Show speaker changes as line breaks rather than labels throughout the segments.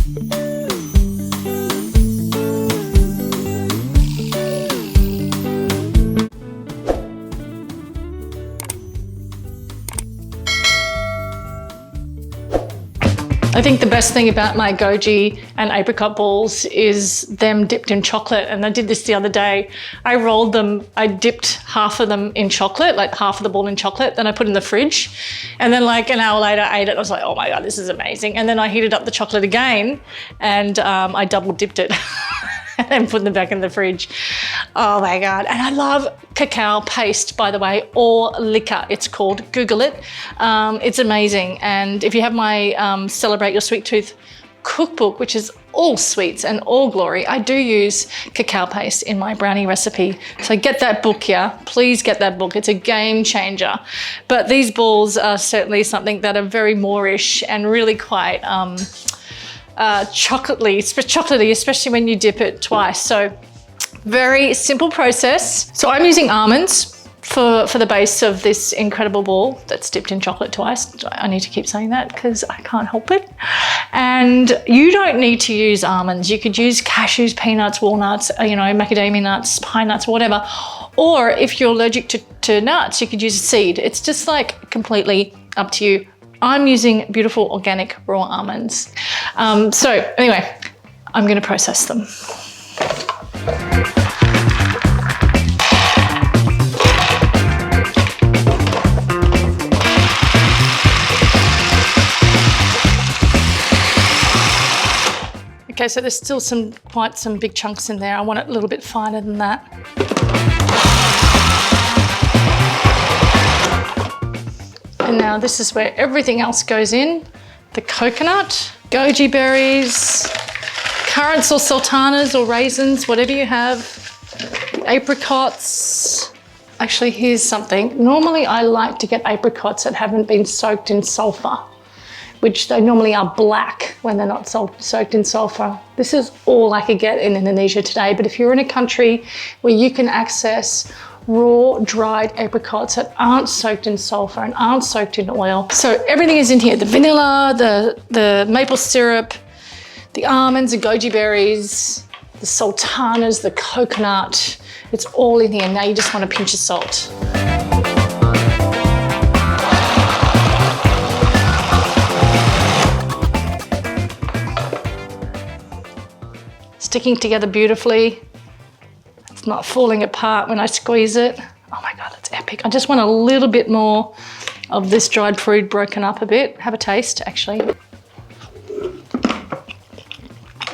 I think the best thing about my goji and apricot balls is them dipped in chocolate. And I did this the other day. I rolled them, I dipped half of them in chocolate, like half of the ball in chocolate, then I put it in the fridge. And then like an hour later I ate it. I was like, oh my God, this is amazing. And then I heated up the chocolate again and I double dipped it and put them back in the fridge. Oh my God. And I love cacao paste, by the way, or liquor, it's called. Google it. It's amazing. And if you have my Celebrate Your Sweet Tooth cookbook, which is all sweets and all glory, I do use cacao paste in my brownie recipe. So get that book here. Please get that book. It's a game changer. But these balls are certainly something that are very Moorish and really quite chocolatey, especially when you dip it twice. So very simple process. So I'm using almonds for the base of this incredible ball that's dipped in chocolate twice. I need to keep saying that because I can't help it. And you don't need to use almonds. You could use cashews, peanuts, walnuts, you know, macadamia nuts, pine nuts, whatever. Or if you're allergic to nuts, you could use a seed. It's just like completely up to you. I'm using beautiful organic raw almonds. So anyway, I'm gonna process them. Okay, so there's still quite some big chunks in there. I want it a little bit finer than that. And now this is where everything else goes in. The coconut, goji berries, currants or sultanas or raisins, whatever you have, apricots. Actually, here's something. Normally I like to get apricots that haven't been soaked in sulfur, which they normally are black when they're not soaked in sulfur. This is all I could get in Indonesia today, but if you're in a country where you can access raw dried apricots that aren't soaked in sulfur and aren't soaked in oil. So everything is in here, the vanilla, the maple syrup, the almonds, the goji berries, the sultanas, the coconut, it's all in here. Now you just want a pinch of salt. Sticking together beautifully. It's not falling apart when I squeeze it. Oh my God, that's epic. I just want a little bit more of this dried fruit broken up a bit. Have a taste, actually.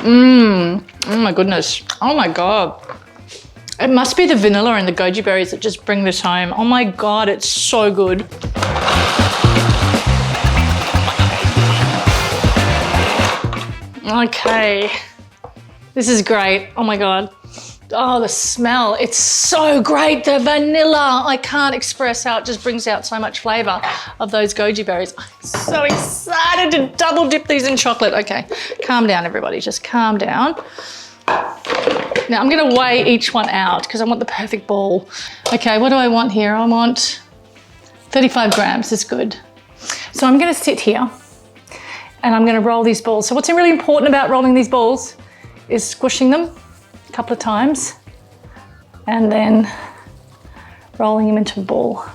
Oh my goodness. Oh my God. It must be the vanilla and the goji berries that just bring this home. Oh my God, it's so good. Okay. This is great. Oh my God. Oh, the smell. It's so great. The vanilla. I can't express how it just brings out so much flavor of those goji berries. I'm so excited to double dip these in chocolate. Okay, calm down, everybody. Just calm down. Now I'm going to weigh each one out because I want the perfect ball. Okay, what do I want here? I want 35 grams. Is good. So I'm going to sit here and I'm going to roll these balls. So what's really important about rolling these balls is squishing them a couple of times and then rolling them into a ball.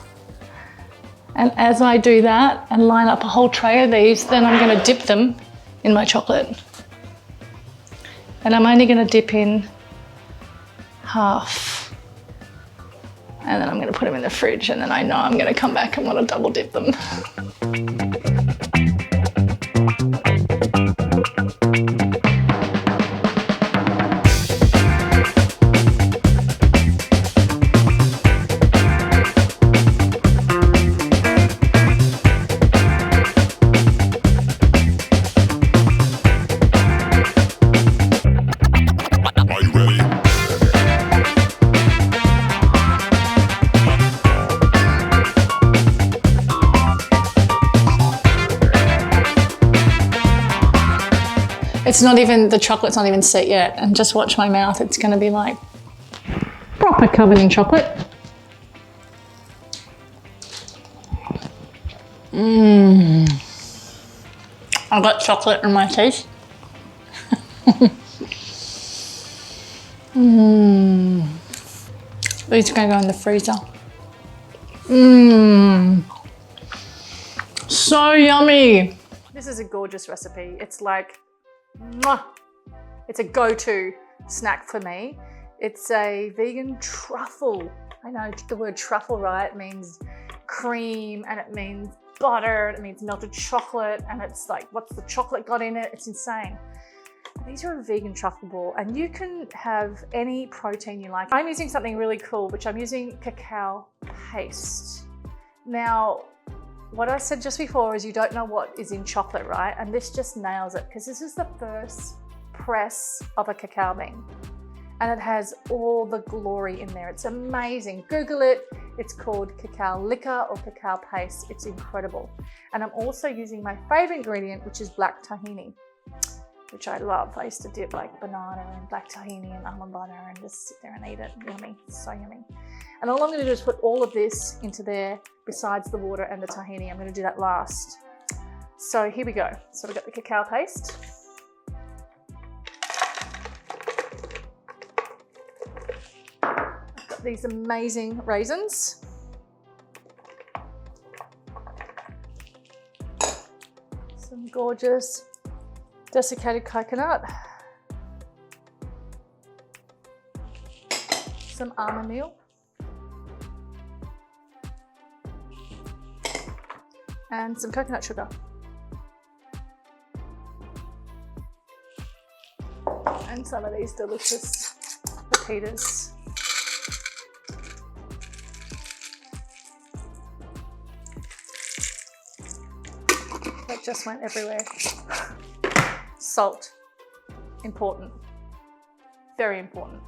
And as I do that and line up a whole tray of these, then I'm going to dip them in my chocolate. And I'm only going to dip in half. And then I'm going to put them in the fridge, and then I know I'm going to come back and want to double dip them. It's not even, the chocolate's not even set yet, and just watch my mouth, it's gonna be like proper covered in chocolate. I've got chocolate in my teeth. These are gonna go in the freezer. So yummy. This is a gorgeous recipe. It's like, mwah. It's a go-to snack for me. It's a vegan truffle. I know the word truffle, right? It means cream and it means butter, it means melted chocolate, and it's like, what's the chocolate got in it? It's insane. These are a vegan truffle ball, and you can have any protein you like. I'm using something really cool, which I'm using cacao paste. Now, what I said just before is you don't know what is in chocolate, right? And this just nails it, because this is the first press of a cacao bean. And it has all the glory in there. It's amazing. Google it. It's called cacao liquor or cacao paste. It's incredible. And I'm also using my favorite ingredient, which is black tahini, which I love. I used to dip like banana and black tahini and almond butter and just sit there and eat it. Yummy, so yummy. And all I'm gonna do is put all of this into there besides the water and the tahini. I'm gonna do that last. So here we go. So we've got the cacao paste. I've got these amazing raisins. Some gorgeous desiccated coconut, some almond meal, and some coconut sugar. And some of these delicious pepitas. That just went everywhere. Salt, important, very important.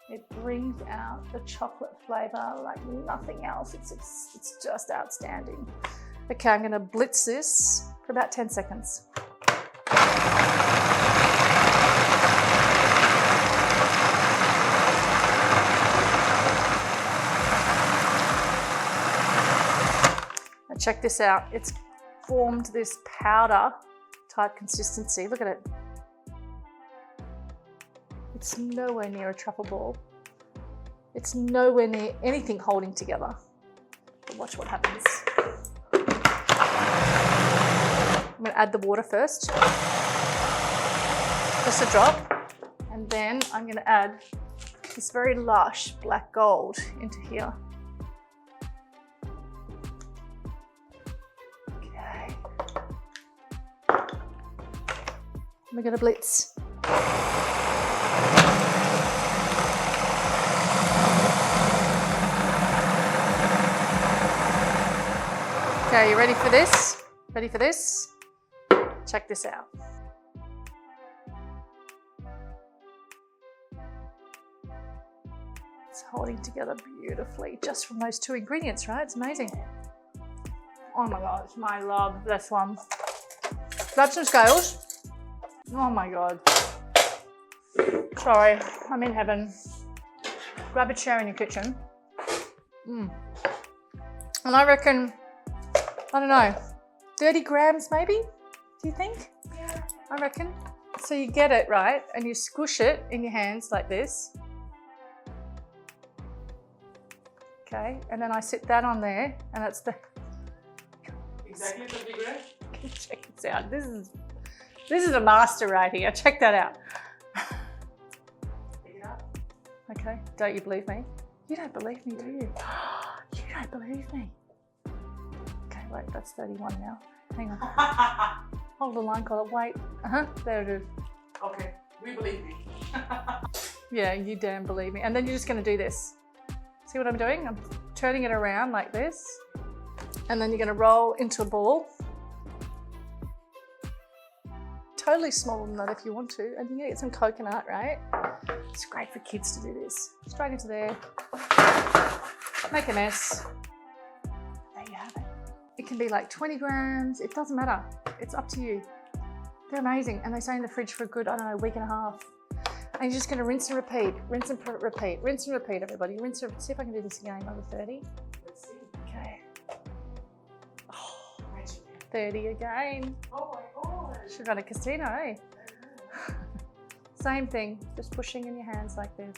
It brings out the chocolate flavor like nothing else. It's just outstanding. Okay, I'm gonna blitz this for about 10 seconds. Now check this out. It's formed this powder type consistency. Look at it. It's nowhere near a truffle ball. It's nowhere near anything holding together. But watch what happens. I'm going to add the water first. Just a drop. And then I'm going to add this very lush black gold into here. We're gonna blitz. Okay, you ready for this? Ready for this? Check this out. It's holding together beautifully just from those two ingredients, right? It's amazing. Oh my gosh, my love, this one. Grab some scales. Oh my God. Sorry, I'm in heaven. Grab a chair in your kitchen. And I reckon, I don't know, 30 grams maybe? Do you think? Yeah. I reckon. So you get it, right? And you squish it in your hands like this. Okay, and then I sit that on there, and that's the...
Exactly 30 grams?
Check this out. This is a master right here. Check that out. Okay, don't you believe me? You don't believe me, do you? You don't believe me. Okay, wait, that's 31 now. Hang on. Hold the line collar, wait. There it is.
Okay, we believe you.
Yeah, you damn believe me. And then you're just gonna do this. See what I'm doing? I'm turning it around like this. And then you're gonna roll into a ball. Totally smaller than that if you want to. And you're gonna get some coconut, right? It's great for kids to do this. Straight into there. Make a mess. There you have it. It can be like 20 grams. It doesn't matter. It's up to you. They're amazing. And they stay in the fridge for a good, I don't know, week and a half. And you're just gonna rinse and repeat. Rinse and repeat. Rinse and repeat, everybody. Rinse and see if I can do this again, number 30.
Let's see.
Okay. Oh, 30 again.
Oh my God.
Should run a casino, eh? Same thing, just pushing in your hands like this.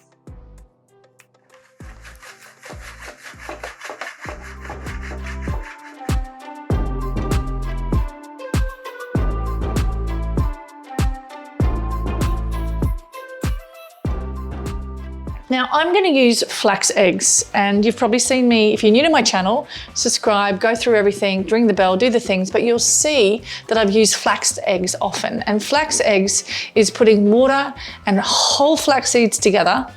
Now I'm going to use flax eggs, and you've probably seen me, if you're new to my channel, subscribe, go through everything, ring the bell, do the things, but you'll see that I've used flax eggs often. And flax eggs is putting water and whole flax seeds together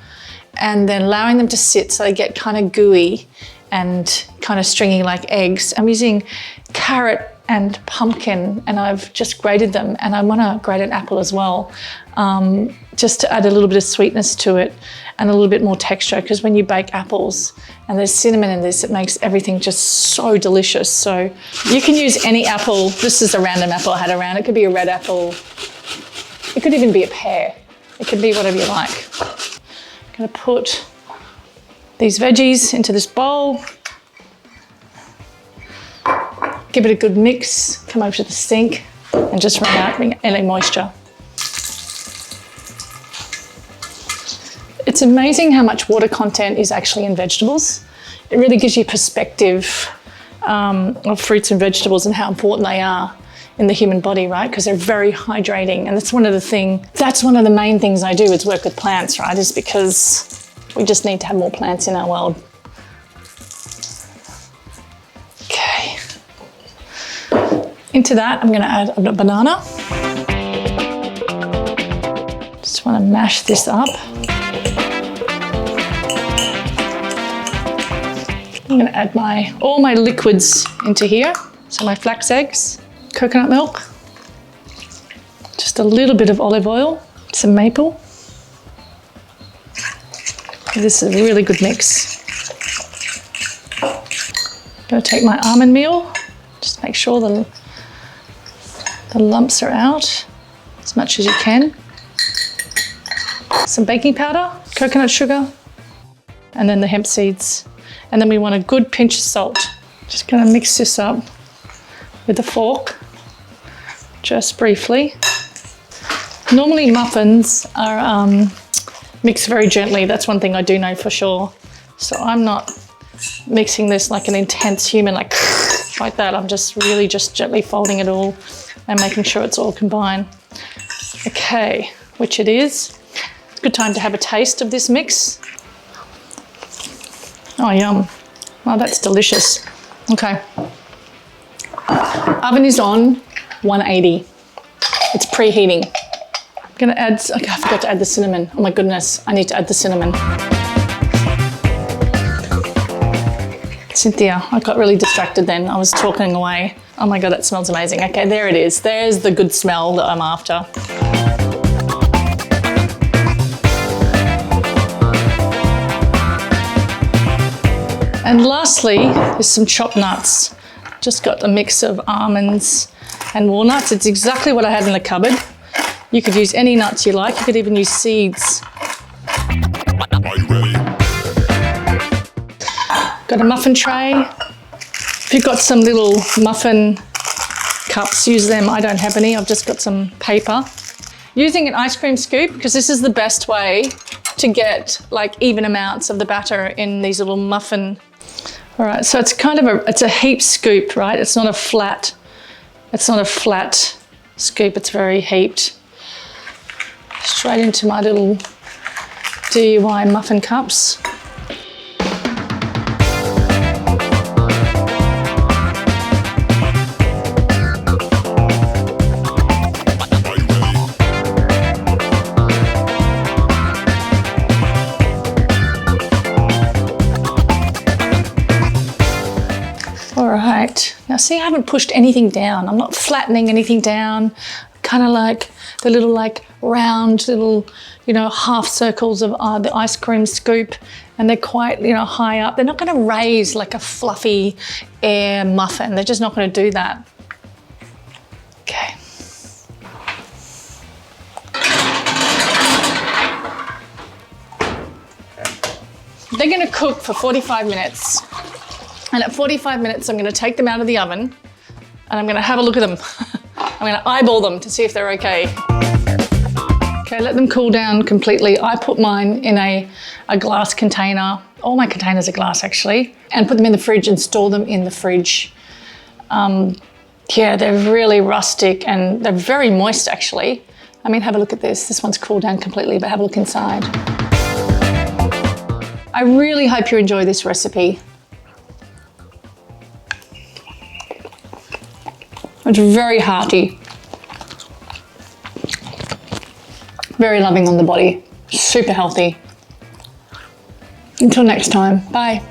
and then allowing them to sit so they get kind of gooey and kind of stringy like eggs. I'm using carrot and pumpkin, and I've just grated them, and I want to grate an apple as well, just to add a little bit of sweetness to it and a little bit more texture, because when you bake apples and there's cinnamon in this, it makes everything just so delicious. So you can use any apple. This is a random apple I had around. It could be a red apple. It could even be a pear. It could be whatever you like. I'm going to put these veggies into this bowl. Give it a good mix, come over to the sink and just run out any moisture. It's amazing how much water content is actually in vegetables. It really gives you perspective of fruits and vegetables and how important they are in the human body, right? Because they're very hydrating. And that's one of the main things I do is work with plants, right? Is because we just need to have more plants in our world. Okay. Into that, I'm going to add a banana. Just want to mash this up. I'm going to add all my liquids into here. So my flax eggs, coconut milk, just a little bit of olive oil, some maple. This is a really good mix. I'm going to take my almond meal, just make sure the lumps are out as much as you can. Some baking powder, coconut sugar, and then the hemp seeds. And then we want a good pinch of salt. Just gonna mix this up with a fork, just briefly. Normally muffins are mixed very gently. That's one thing I do know for sure. So I'm not mixing this like an intense human, like that. I'm just really just gently folding it all and making sure it's all combined. Okay, which it is. It's a good time to have a taste of this mix. Oh, yum. Oh, that's delicious. Okay. Oven is on 180. It's preheating. I'm gonna add, okay, I forgot to add the cinnamon. Oh my goodness, I need to add the cinnamon. Cynthia, I got really distracted then. I was talking away. Oh my God, that smells amazing. Okay, there it is. There's the good smell that I'm after. And lastly, is some chopped nuts. Just got a mix of almonds and walnuts. It's exactly what I had in the cupboard. You could use any nuts you like. You could even use seeds.
Are you ready?
Got a muffin tray. If you've got some little muffin cups, use them. I don't have any. I've just got some paper. Using an ice cream scoop, because this is the best way to get like even amounts of the batter in these little muffin. All right, so it's kind of it's a heap scoop, right? It's not a flat scoop, it's very heaped. Straight into my little DIY muffin cups. Now see, I haven't pushed anything down. I'm not flattening anything down. Kind of like the little like round little, half circles of the ice cream scoop, and they're quite, high up. They're not going to raise like a fluffy air muffin. They're just not going to do that. Okay. They're going to cook for 45 minutes. And at 45 minutes, I'm gonna take them out of the oven and I'm gonna have a look at them. I'm gonna eyeball them to see if they're okay. Okay, let them cool down completely. I put mine in a glass container. All my containers are glass actually, and put them in the fridge and store them in the fridge. Yeah, they're really rustic and they're very moist actually. I mean, have a look at this. This one's cooled down completely, but have a look inside. I really hope you enjoy this recipe. It's very hearty. Very loving on the body. Super healthy. Until next time, bye.